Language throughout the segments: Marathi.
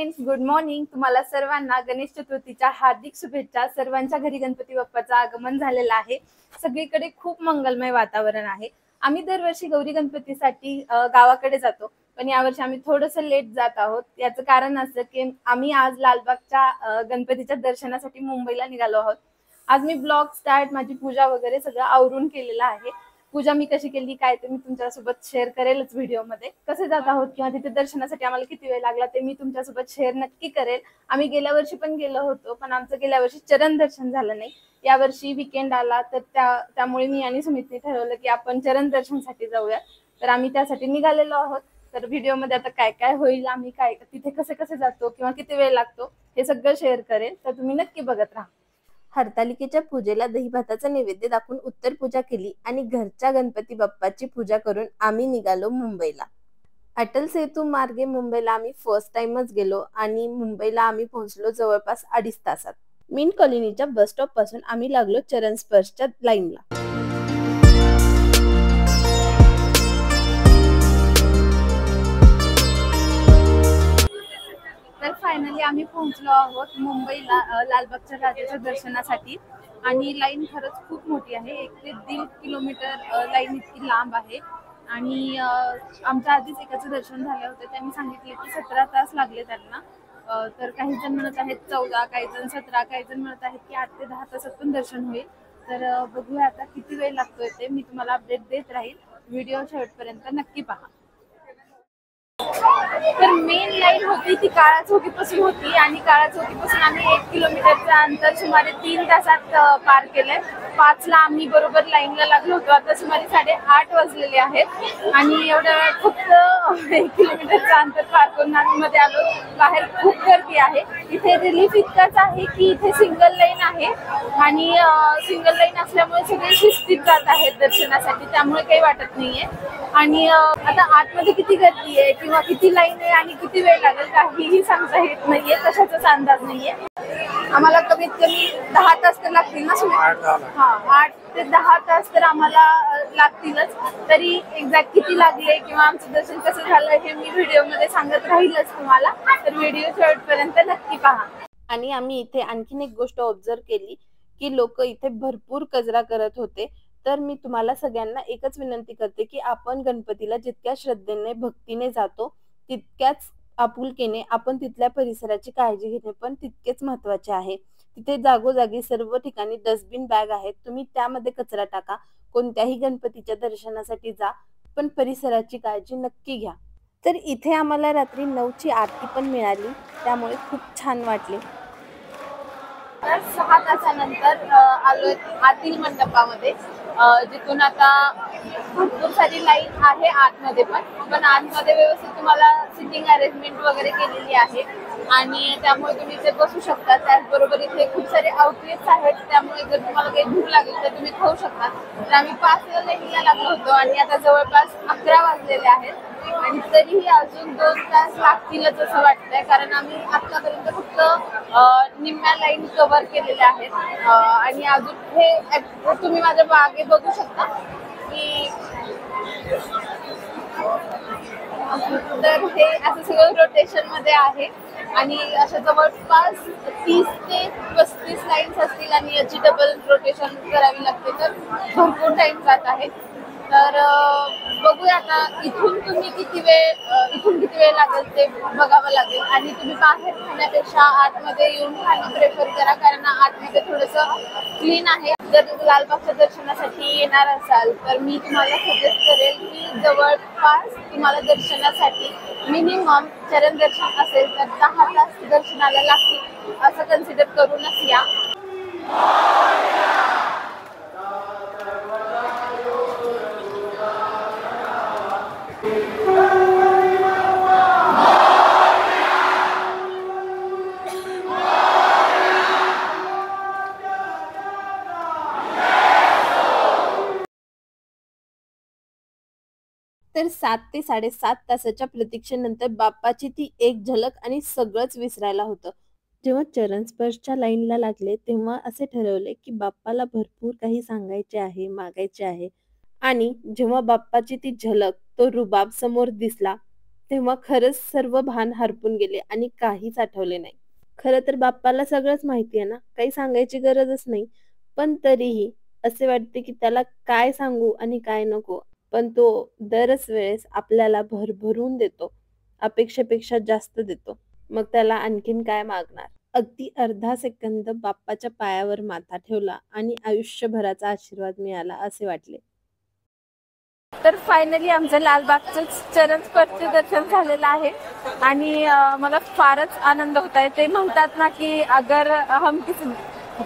Friends, good morning. तुम्हाला सर्वांना गणेश चतुर्थीच्या हार्दिक शुभेच्छा. सर्वांच्या घरी गणपती बाप्पाचं आगमन झालेलं आहे. सगळीकडे खूप मंगलमय वातावरण आहे. आम्ही दरवर्षी गौरी गणपतीसाठी गावाकडे जातो, पण यावर्षी आम्ही थोडंसं लेट जात आहोत. याचं कारण असं की आम्ही आज लालबागच्या गणपतीच्या दर्शनासाठी मुंबईला निघालो आहोत. आज मी ब्लॉग स्टार्ट, माझी पूजा वगैरे सगळं आवरून केलेलं आहे. पूजा मी कशी केली काय ते मी तुमच्यासोबत शेअर करेलच व्हिडिओमध्ये. कसे जात आहोत किंवा तिथे दर्शनासाठी आम्हाला किती वेळ लागला ते मी तुमच्यासोबत शेअर नक्की करेल. आम्ही गेल्या वर्षी पण गेलो होतो, पण आमचं गेल्या वर्षी चरण दर्शन झालं नाही. यावर्षी विकेंड आला तर त्यामुळे मी आणि सुमितने ठरवलं की आपण चरण दर्शनसाठी जाऊया. तर आम्ही त्यासाठी निघालेलो आहोत. तर व्हिडिओमध्ये आता काय काय होईल, आम्ही काय तिथे कसे कसे जातो किंवा किती वेळ लागतो हे सगळं शेअर करेल, तर तुम्ही नक्की बघत राहा. हरतालिकेच्या पूजेला दही भाताचा नैवेद्य दाखवून उत्तर पूजा केली आणि घरच्या गणपती बाप्पाची पूजा करून आम्ही निघालो मुंबईला. अटल सेतू मार्गे मुंबईला आम्ही फर्स्ट टाइमच गेलो आणि मुंबईला आम्ही पोहोचलो जवळपास 2.5 तासात. मीन कॉलनीच्या बस स्टॉप पासून आम्ही लागलो चरण स्पर्शच्या लाईनला. तर फायनली आम्ही पोहोचलो आहोत मुंबईला लालबागच्या राजाच्या दर्शनासाठी. आणि लाईन खरंच खूप मोठी आहे. 1 ते 1.5 किलोमीटर लाईन इतकी लांब आहे. आणि आमच्या आधीच एकाचं दर्शन झालं होतं. त्यांनी सांगितले की 17 तास लागले त्यांना. तर काही जण म्हणत आहेत 14, काही जण 17, काही जण म्हणत आहेत की 8 ते 10 तासात पण दर्शन होईल. तर बघूया आता किती वेळ लागतोय ते मी तुम्हाला अपडेट देत राहील. व्हिडिओ शेवटपर्यंत नक्की पहा. तर मेन लाईन होती ती काळा चौकीपासून होती आणि काळा चौकीपासून आम्ही 1 किलोमीटरचं अंतर सुमारे 3 तासात पार केलंय. 5ला आम्ही बरोबर लाईनला लागलो होतो. आता सुमारे 8:30 वाजलेले आहेत आणि एवढ्या वेळात फक्त 1 किलोमीटरचं अंतर पार करून आम्ही मध्ये आलो. बाहेर खूप गर्दी आहे. इथे रिलीफ इतकाच आहे की इथे सिंगल लाईन आहे आणि सिंगल लाईन असल्यामुळे सगळे शिस्तीत जात आहेत दर्शनासाठी, त्यामुळे काही वाटत नाहीये. आणि आता आतमध्ये किती गर्दी आहे किंवा किती लाईन आहे आणि किती वेळ लागेल काहीही सांगता येत नाहीये, कशाचाच अंदाज नाहीये. आम्हाला कमीत कमी 10 तास तर लागतील ना सुमित? 8 ते 10 तास तर आम्हाला लागतीलच. तरी एक्झॅक्ट किती लागले किंवा आमचं दर्शन कसं झालं हे मी व्हिडिओमध्ये सांगत राहीलच तुम्हाला. तर व्हिडिओ शेवटपर्यंत नक्की पहा. आणि आम्ही इथे आणखीन एक गोष्ट ऑब्झर्व केली की लोक इथे भरपूर कचरा करत होते. तर मी तुम्हाला सगळ्यांना एकच विनंती करते की आपण गणपतीला जितक्या श्रद्धेने भक्तीने जातो तितक्याच आपुलकीने आपण तिथल्या परिसराची काळजी घेणे पण तितकेच महत्वाचे आहे. तिथे जागोजागी सर्व ठिकाणी डस्टबिन बॅग आहेत. तुम्ही त्यामध्ये कचरा टाका. कोणत्याही गणपतीच्या दर्शनासाठी जा, पण परिसराची काळजी नक्की घ्या. तर इथे आम्हाला रात्री 9ची आरती पण मिळाली, त्यामुळे खूप छान वाटले. तर 6 तासानंतर आलोय आतील मंडपामध्ये, जिथून आता भरपूर सारी लाईन आहे आतमध्ये पण आतमध्ये व्यवस्थित तुम्हाला सिटिंग अरेंजमेंट वगैरे केलेली आहे आणि त्यामुळे तुम्ही इथे बसू शकता. त्याचबरोबर इथे खूप सारे आउटलेट्स आहेत, त्यामुळे जर तुम्हाला काही भूक लागेल तर तुम्ही खाऊ शकता. तर आम्ही 5ला लाईनला लागलो होतो आणि आता जवळपास 11 वाजलेले आहेत आणि तरीही अजून 2 तास लागतीलच असं वाटतंय, कारण आम्ही आतापर्यंत फक्त निम्म्या लाईन कव्हर केलेल्या आहेत. आणि अजून हे तुम्ही माझ्या मागे बघू शकता की तर हे असं सगळं रोटेशन मध्ये आहे आणि अशा जवळपास 30 ते 35 लाईन्स असतील आणि याची डबल रोटेशन करावी लागते. तर भरपूर टाइम जात आहे. तर बघूया आता इथून किती वेळ लागेल ते बघावं लागेल. आणि तुम्ही बाहेर खाण्यापेक्षा आतमध्ये येऊन खाणं प्रेफर करा, कारण आतमध्ये थोडंसं क्लीन आहे. जर लालबागच्या दर्शनासाठी येणार असाल तर मी तुम्हाला सजेस्ट करेल की जवळपास तुम्हाला दर्शनासाठी मिनिमम चरण दर्शन असेल तर 10 तास दर्शनाला लागतील असं कन्सिडर करूनच या. तर 7 ते 7.5 तासाच्या प्रतीक्षेनंतर बाप्पाची ती एक झलक आणि सगळंच विसरायला होतं. जेव्हा चरण स्पर्शच्या लाईनला लागले तेव्हा असे ठरवले की बाप्पाला भरपूर काही सांगायचे आहे, मागायचे आहे. आणि जेव्हा बाप्पाची ती झलक, तो रुबाब समोर दिसला, तेव्हा खरंच सर्व भान हरपून गेले आणि काहीच आठवले नाही. खरं तर बाप्पाला सगळंच माहिती आहे ना, काही सांगायची गरजच नाही. पण तरीही असे वाटते की त्याला काय सांगू आणि काय नको. पण तो दरच वेळेस आपल्याला भरभरून देतो. अपेक्षेपेक्षा जास्त देतो. मग त्याला आणखीन काय मागणार? अगदी अर्धा सेकंद बाप्पाच्या पायावर माथा ठेवला आणि आयुष्यभराचा आशीर्वाद मिळाला असे वाटले. तर फायनली आमचं लालबागचं चरण स्पर्श दर्शन झालेलं आहे आणि मला फारच आनंद होत आहे. ते म्हणतात ना की अगर हम किसी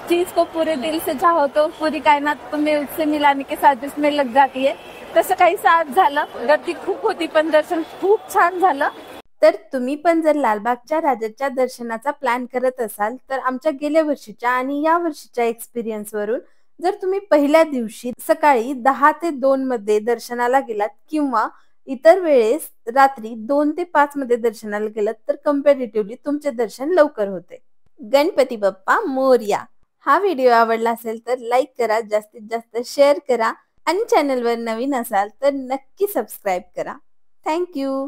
चीज को पूरे दिल से चाहो तो पूरी कायनात तुम्हें उससे मिलाने के साथ जिसमें लग जाती है. तसं काही साथ झालं. गर्दी खूप होती पण दर्शन खूप छान झालं. तर तुम्ही पण जर लालबागच्या राजाच्या दर्शनाचा प्लॅन करत असाल तर आमच्या गेल्या वर्षीच्या आणि या वर्षीच्या एक्सपिरियन्स वरून जर तुम्ही पहिल्या दिवशी सकाळी 10 ते 2 मध्ये दर्शनाला गेलात किंवा इतर वेळेस रात्री 2 ते 5 मध्ये दर्शनाला गेलात तर कम्पॅरेटिव्हली तुमचे दर्शन लवकर होते. गणपती बाप्पा मोरया. हा व्हिडिओ आवडला असेल तर लाईक करा, जास्तीत जास्त शेअर करा आणि चॅनलवर नवीन असाल तर नक्की सबस्क्राईब करा. थँक्यू.